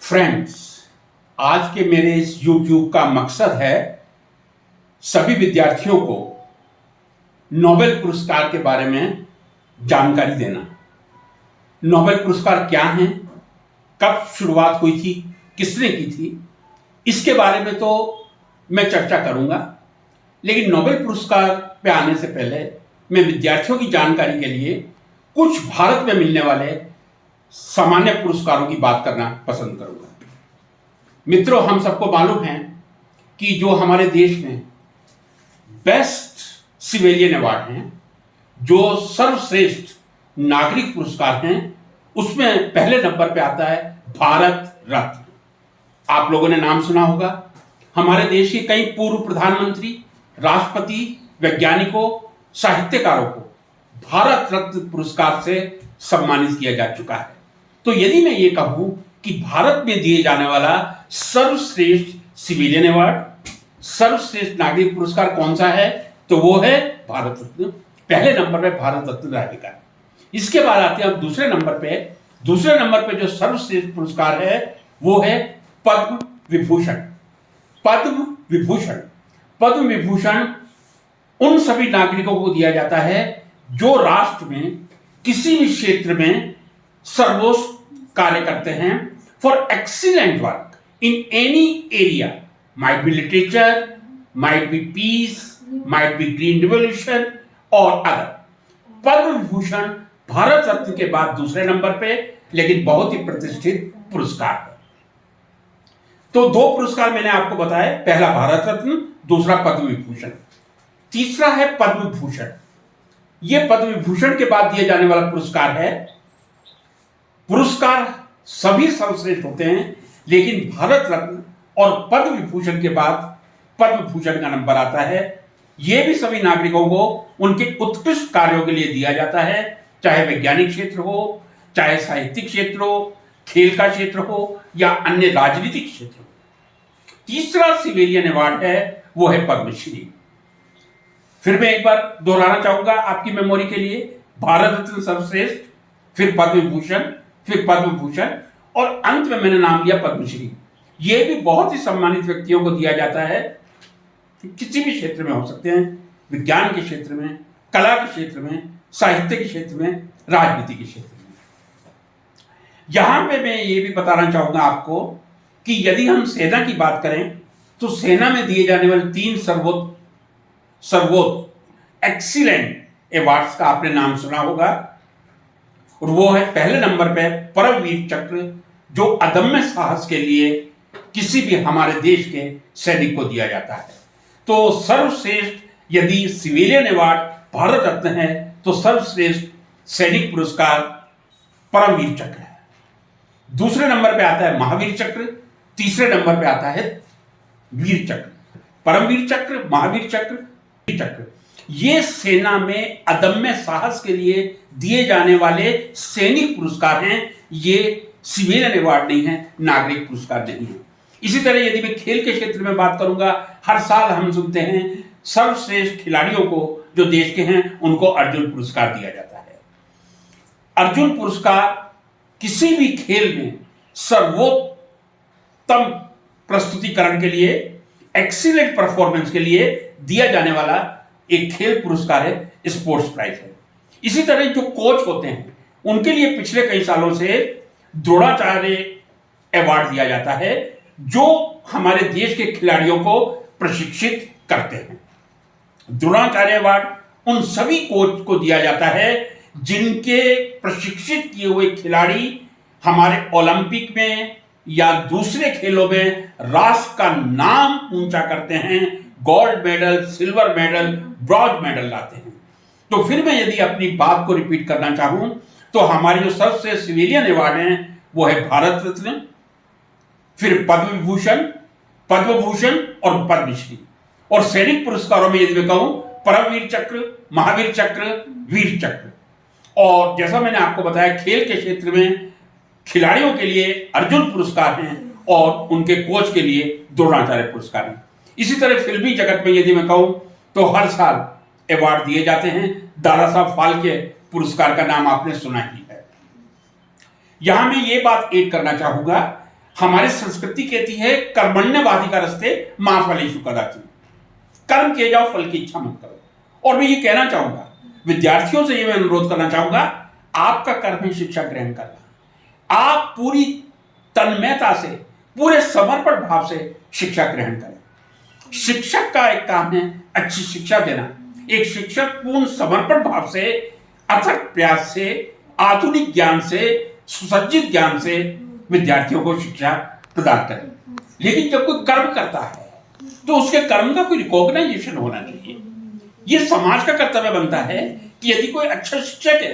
Friends, आज के मेरे इस YouTube का मकसद है सभी विद्यार्थियों को नोबेल पुरस्कार के बारे में जानकारी देना। नोबेल पुरस्कार क्या हैं, कब शुरुआत हुई थी, किसने की थी, इसके बारे में तो मैं चर्चा करूंगा। लेकिन नोबेल पुरस्कार पे आने से पहले मैं विद्यार्थियों की जानकारी के लिए कुछ भारत में मिलने वाले सामान्य पुरस्कारों की बात करना पसंद करूंगा। मित्रों, हम सबको मालूम है कि जो हमारे देश में बेस्ट सिविलियन अवार्ड हैं, जो सर्वश्रेष्ठ नागरिक पुरस्कार हैं, उसमें पहले नंबर पे आता है भारत रत्न। आप लोगों ने नाम सुना होगा। हमारे देश के कई पूर्व प्रधानमंत्री, राष्ट्रपति, वैज्ञानिकों, साहित्यकारों को भारत रत्न पुरस्कार से सम्मानित किया जा चुका है। तो यदि मैं ये कहूं कि भारत में दिए जाने वाला सर्वश्रेष्ठ सिविलियन अवार्ड, सर्वश्रेष्ठ नागरिक पुरस्कार कौन सा है, तो वो है भारत रत्न। पहले नंबर पे भारत रत्न रहेगा। इसके बाद आते हैं हम दूसरे नंबर पे। दूसरे नंबर पे जो सर्वश्रेष्ठ पुरस्कार है वो है पद्म विभूषण। पद्म विभूषण पद्म विभूषण उन सभी नागरिकों को दिया जाता है जो राष्ट्र में किसी भी क्षेत्र में सर्वोच्च कार्य करते हैं for excellent work in any area, might be literature, might be peace, might be green revolution और अदर। पद्म विभूषण भारत रत्न के बाद दूसरे नंबर पे, लेकिन बहुत ही प्रतिष्ठित पुरस्कार है। तो दो पुरस्कार मैंने आपको बताए, पहला भारत रत्न, दूसरा पद्म विभूषण। तीसरा है पद्म भूषण। यह पद्म विभूषण के बाद दिए जाने वाला पुरस्कार है। पुरस्कार सभी सर्वश्रेष्ठ होते हैं, लेकिन भारत रत्न और पद्म विभूषण के बाद पद्म भूषण का नंबर आता है। यह भी सभी नागरिकों को उनके उत्कृष्ट कार्यों के लिए दिया जाता है, चाहे वैज्ञानिक क्षेत्र हो, चाहे साहित्यिक क्षेत्र हो, खेल का क्षेत्र हो या अन्य राजनीतिक क्षेत्र हो। तीसरा सिविलियन अवार्ड है वो है पद्मश्री। फिर मैं एक बार दोहराना चाहूंगा आपकी मेमोरी के लिए, भारत रत्न सर्वश्रेष्ठ, फिर पद्म विभूषण, फिर पद्म भूषण और अंत में मैंने नाम लिया पद्मश्री। यह भी बहुत ही सम्मानित व्यक्तियों को दिया जाता है, किसी भी क्षेत्र में हो सकते हैं, विज्ञान के क्षेत्र में, कला के क्षेत्र में, साहित्य के क्षेत्र में, राजनीति के क्षेत्र में। यहां पे मैं ये भी बताना चाहूंगा आपको कि यदि हम सेना की बात करें तो सेना में दिए जाने वाले तीन सर्वोच्च एक्सीलेंट अवार्ड्स का आपने नाम सुना होगा, और वो है पहले नंबर पे परमवीर चक्र, जो अदम्य साहस के लिए किसी भी हमारे देश के सैनिक को दिया जाता है। तो सर्वश्रेष्ठ यदि सिविलियन अवार्ड भारत रत्न है तो सर्वश्रेष्ठ सैनिक पुरस्कार परमवीर चक्र है। दूसरे नंबर पे आता है महावीर चक्र, तीसरे नंबर पे आता है वीर चक्र। परमवीर चक्र, महावीर चक्र, वीर चक्र, ये सेना में अदम्य साहस के लिए दिए जाने वाले सैनिक पुरस्कार हैं। ये सिविलियन अवार्ड नहीं है, नागरिक पुरस्कार नहीं है। इसी तरह यदि मैं खेल के क्षेत्र में बात करूंगा, हर साल हम सुनते हैं सर्वश्रेष्ठ खिलाड़ियों को जो देश के हैं उनको अर्जुन पुरस्कार दिया जाता है। अर्जुन पुरस्कार किसी भी खेल में सर्वोत्तम प्रस्तुतिकरण के लिए, एक्सीलेंट परफॉर्मेंस के लिए दिया जाने वाला एक खेल पुरस्कार है, स्पोर्ट्स प्राइज है। इसी तरह जो कोच होते हैं उनके लिए पिछले कई सालों से द्रोणाचार्य अवार्ड दिया जाता है, जो हमारे देश के खिलाड़ियों को प्रशिक्षित करते हैं। द्रोणाचार्य अवार्ड उन सभी कोच को दिया जाता है जिनके प्रशिक्षित किए हुए खिलाड़ी हमारे ओलंपिक में या दूसरे खेलों में राष्ट्र का नाम ऊंचा करते हैं, gold medal, silver medal, bronze medal लाते हैं। तो फिर मैं यदि अपनी बात को रिपीट करना चाहूं तो हमारे जो सबसे सिविलियन अवार्ड हैं वो है भारत रत्न, फिर पद्म विभूषण, पद्म भूषण और पद्मश्री। और सैनिक पुरस्कारों में यदि मैं कहूं परमवीर चक्र, महावीर चक्र, वीर चक्र। और जैसा मैंने आपको बताया, खेल के क्षेत्र में खिलाड़ियों के लिए अर्जुन पुरस्कार हैं और उनके कोच के लिए द्रोणाचार्य पुरस्कार हैं। इसी तरह फिल्मी जगत में यदि मैं कहूं तो हर साल अवार्ड दिए जाते हैं। दादा साहब फाल्के पुरस्कार का नाम आपने सुना ही है। यहां मैं ये बात ऐड करना चाहूंगा, हमारी संस्कृति कहती है कर्मण्यवादी का रस्ते मां फलेषु कदाचित्, कर्म किए जाओ फल की इच्छा मत करो। और मैं ये कहना चाहूंगा, विद्यार्थियों से ये मैं अनुरोध करना चाहूंगा, आपका कर्म है शिक्षा ग्रहण करना। आप पूरी तन्मयता से, पूरे समर्पण भाव से शिक्षा ग्रहण करें। शिक्षक का एक काम है अच्छी शिक्षा देना। एक शिक्षक पूर्ण समर्पण भाव से, अथक प्रयास से, आधुनिक ज्ञान से, सुसज्जित ज्ञान से विद्यार्थियों को शिक्षा प्रदान करे। लेकिन जब कोई कर्म करता है तो उसके कर्म का कोई रिकॉग्नाइजेशन होना चाहिए। यह समाज का कर्तव्य बनता है कि यदि कोई अच्छा शिक्षक है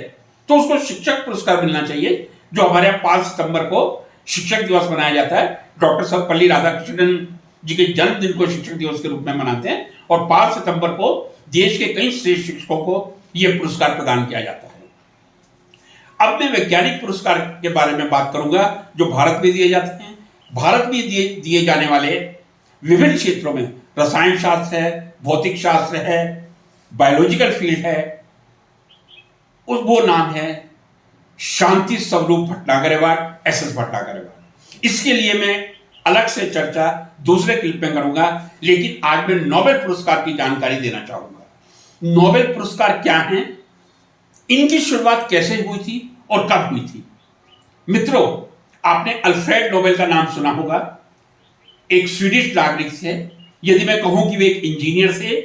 तो उसको शिक्षक पुरस्कार मिलना चाहिए, जो हमारे यहाँ 5 सितंबर को शिक्षक दिवस मनाया जाता है। डॉक्टर सर्वपल्ली राधाकृष्णन जी के जन्मदिन को शिक्षक दिवस के रूप में मनाते हैं और 5 सितंबर को देश के कई श्रेष्ठ शिक्षकों को यह पुरस्कार प्रदान किया जाता है। अब मैं वैज्ञानिक पुरस्कार के बारे में बात करूंगा जो भारत में दिए जाते हैं। भारत में दिए जाने वाले विभिन्न क्षेत्रों में रसायन शास्त्र है, भौतिक शास्त्र है, बायोलॉजिकल फील्ड है, वो नाम है Shanti Swarup Bhatnagar award, SS Bhatnagar award. इसके लिए मैं अलग से चर्चा दूसरे क्लिप में करूंगा, लेकिन आज मैं नोबेल पुरस्कार की जानकारी देना चाहूंगा। नोबेल पुरस्कार क्या हैं, इनकी शुरुआत कैसे हुई थी और कब हुई थी। मित्रों, आपने अल्फ्रेड नोबेल का नाम सुना होगा। एक स्वीडिश नागरिक थे। यदि मैं कहूं कि वे एक इंजीनियर थे,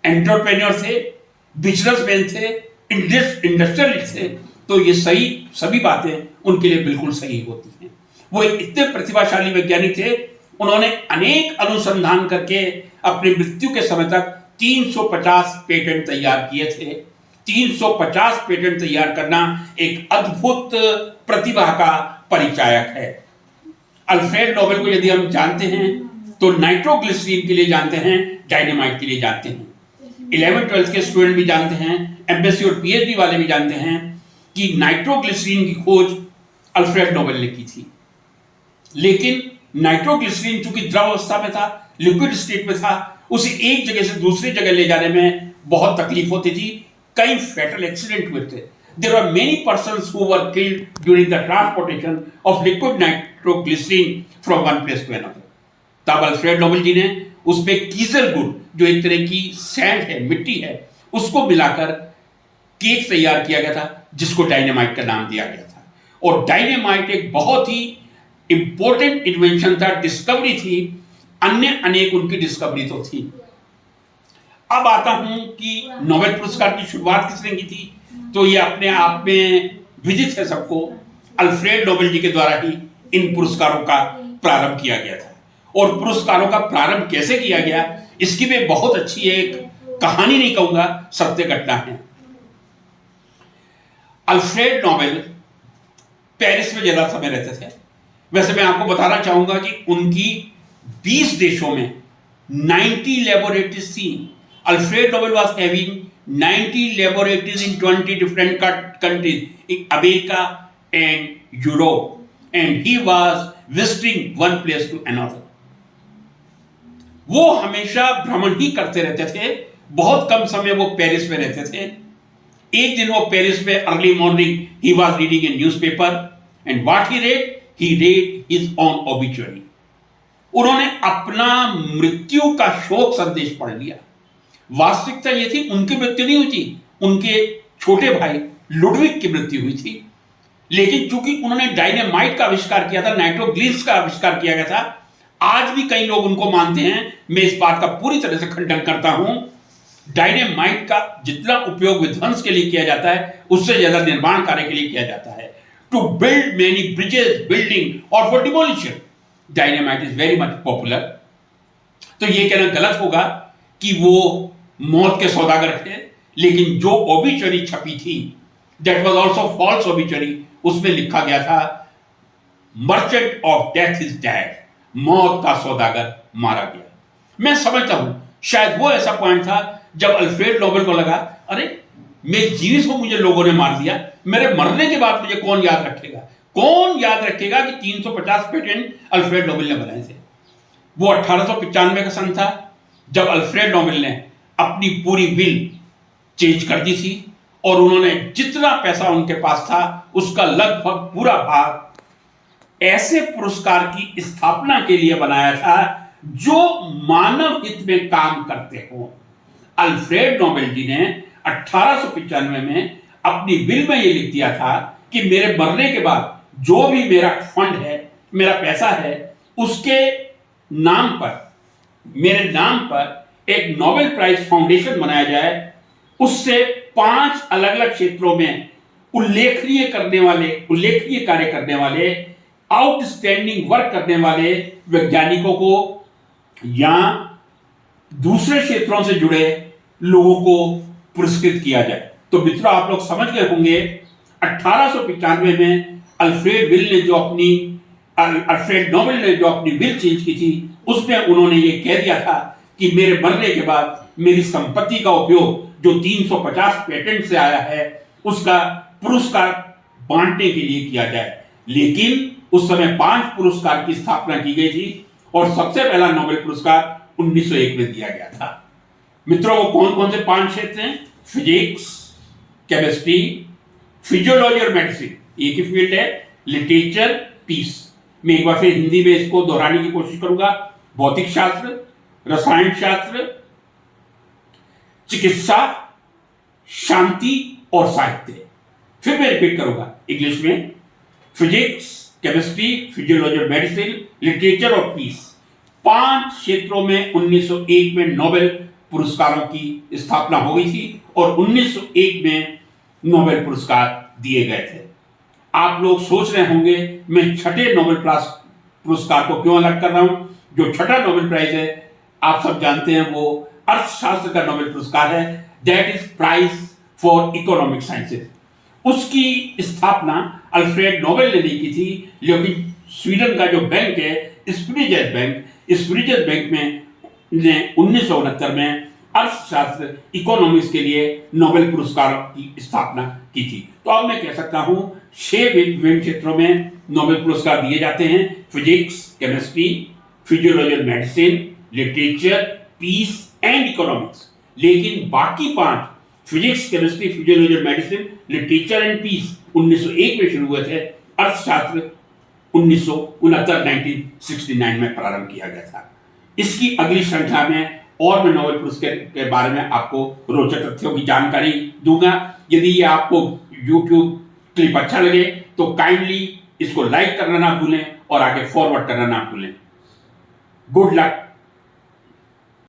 एंटरप्रेन्योर थे, बिजनेसमैन थे, इंडस्ट्रियलिस्ट थे, तो ये सभी बातें उनके लिए बिल्कुल सही होती हैं। वो एक इतने प्रतिभाशाली वैज्ञानिक थे, उन्होंने अनेक अनुसंधान करके अपनी मृत्यु के समय तक 350 पेटेंट तैयार किए थे। 350 पेटेंट तैयार करना एक अद्भुत प्रतिभा का परिचायक है। अल्फ्रेड नोबेल को यदि हम जानते हैं तो नाइट्रोग्लिसरीन के लिए जानते हैं, डायनेमाइट के लिए जानते हैं। 11th-12th के स्टूडेंट भी जानते हैं, एमएससी और पीएचडी वाले भी जानते हैं कि नाइट्रोग्लिसरीन की खोज अल्फ्रेड नोबेल ने की थी। लेकिन नाइट्रोग्लिसरीन चूंकि द्रव अवस्था में था, लिक्विड स्टेट में था, उसे एक जगह से दूसरी जगह ले जाने में बहुत तकलीफ होती थी। कई फैटल एक्सीडेंट हुए थे। There were many persons who were killed during the transportation of liquid nitroglycerin from one place to another. तब अल्फ्रेड नोबेल जी ने उसमें कीजल गुड़, जो एक तरह की सैंड है, मिट्टी है, उसको मिलाकर केक तैयार किया गया था, जिसको डायनेमाइट का नाम दिया गया था। और डायनेमाइट एक बहुत ही इंपॉर्टेंट इन्वेंशन था, डिस्कवरी थी। अन्य अनेक उनकी डिस्कवरी तो थी। अब आता हूं कि नोबेल पुरस्कार की शुरुआत किसने की थी। तो ये अपने आप में विदित है सबको, अल्फ्रेड नोबेल जी के द्वारा ही इन पुरस्कारों का प्रारंभ किया गया था। और पुरस्कारों का प्रारंभ कैसे किया गया, इसकी भी बहुत अच्छी एक कहानी नहीं कहूंगा, सत्य घटना है। अल्फ्रेड नोबेल पेरिस में ज्यादा समय रहते थे। वैसे मैं आपको बताना चाहूंगा कि उनकी 20 देशों में 90 लैबोरेटरीज थी। Alfred Nobel was having 90 laboratories in 20 different countries in America and Europe, and he was visiting one place to another. वो हमेशा भ्रमण ही करते रहते थे। बहुत कम समय वो पेरिस में रहते थे। एक दिन वो पेरिस में early morning he was reading a newspaper and what he read his own obituary. उन्होंने अपना मृत्यु का शोक संदेश पढ़ लिया। वास्तविकता ये थी, उनकी मृत्यु नहीं हुई थी, उनके छोटे भाई लुडविग की मृत्यु हुई थी। लेकिन चूंकि उन्होंने डायनेमाइट का आविष्कार किया था, नाइट्रोग्लिस का आविष्कार किया गया था, आज भी कई लोग उनको मानते हैं। मैं इस बात का पूरी तरह से खंडन करता हूं। डायनेमाइट का जितना उपयोग विध्वंस के लिए किया जाता है, उससे ज्यादा निर्माण कार्य के लिए किया जाता है। To build many bridges, building और for demolition, dynamite is very much popular. तो यह कहना गलत होगा कि वो मौत के सौदागर थे। लेकिन जो ओबिचुरी छपी थी, that was also false obituary. उसमें लिखा गया था merchant of death is dead, मौत का सौदागर मारा गया। मैं समझता हूं शायद वो ऐसा पॉइंट था जब अल्फ्रेड नोबेल को लगा, अरे मैं जीवित हूं, मुझे लोगों ने मार दिया, मेरे मरने के बाद मुझे कौन याद रखेगा। कौन याद रखेगा कि 350 पेटेंट अल्फ्रेड नोबेल ने बनाए थे। वो 1895 का सन था जब अल्फ्रेड नोबेल ने अपनी पूरी विल चेंज कर दी थी और उन्होंने जितना पैसा उनके पास था उसका लगभग पूरा भाग ऐसे पुरस्कार की स्थापना के लिए बनाया था जो मानव हित में काम करते हो। अल्फ्रेड नोबेल जी ने 1895 में अपनी विल में यह लिख दिया था कि मेरे मरने के बाद जो भी मेरा फंड है, मेरा पैसा है, उसके नाम पर, मेरे नाम पर एक नोबेल प्राइज फाउंडेशन बनाया जाए। उससे 5 अलग अलग क्षेत्रों में उल्लेखनीय कार्य करने वाले, आउटस्टैंडिंग वर्क करने वाले वैज्ञानिकों को या दूसरे क्षेत्रों से जुड़े लोगों को पुरस्कृत किया जाए। तो मित्रों, आप लोग समझ गए होंगे 1895 में अल्फ्रेड नोबेल ने जो अपनी विल चेंज की थी, उसमें उन्होंने ये कह दिया था कि मेरे मरने के बाद मेरी संपत्ति का उपयोग जो 350 पेटेंट से आया है उसका पुरस्कार बांटने के लिए किया जाए। लेकिन उस समय 5 पुरस्कार की स्थापना की गई थी और सबसे पहला नोबेल पुरस्कार 1901 में दिया गया था। मित्रों, वो कौन कौन से 5 क्षेत्र हैं? फिजिक्स, केमिस्ट्री, फिजियोलॉजी और मेडिसिन, एक ही फील्ड है। लिटरेचर, पीस, मैं एक बार फिर हिंदी में इसको दोहराने की कोशिश करूंगा। भौतिक शास्त्र, रसायन शास्त्र, चिकित्सा, शांति और साहित्य। फिर मैं रिपीट करूंगा इंग्लिश में। फिजिक्स, केमिस्ट्री, फिजियोलॉजी और मेडिसिन, लिटरेचर और पीस। 5 क्षेत्रों में 1901 में नोबेल पुरस्कारों की स्थापना हो गई थी और 1901 में नोबेल पुरस्कार दिए गए थे। आप लोग सोच रहे होंगे मैं छठे नोबेल पुरस्कार को क्यों अलग कर रहा हूं। जो छठा नोबेल प्राइज है, आप सब जानते हैं, वो अर्थशास्त्र का नोबेल पुरस्कार है, that is prize for economic sciences. उसकी स्थापना अल्फ्रेड नोबेल ने नहीं की थी, लेकिन स्वीडन का जो बैंक है स्पिरिचस बैंक में ने 1969 में अर्थशास्त्र, इकोनॉमिक्स के लिए नोबेल पुरस्कार की स्थापना की थी। तो अब मैं कह सकता हूं 6 विभिन्न क्षेत्रों में नोबेल पुरस्कार दिए जाते हैं। फिजिक्स, केमिस्ट्री, फिजियोलॉजी और medicine, literature, peace and economics. लेकिन बाकी 5 फिजिक्स, केमिस्ट्री, फिजियोलॉजी और मेडिसिन, लिटरेचर एंड पीस 1901 में शुरू हुए थे। अर्थशास्त्र 1969 में प्रारंभ किया गया था। इसकी अगली श्रृंखला में और मैं नोबेल पुरस्कार के बारे में आपको रोचक तथ्यों की जानकारी दूंगा। यदि ये आपको YouTube क्लिप अच्छा लगे तो काइंडली इसको लाइक करना ना भूलें और आगे फॉरवर्ड करना ना भूलें। Good luck.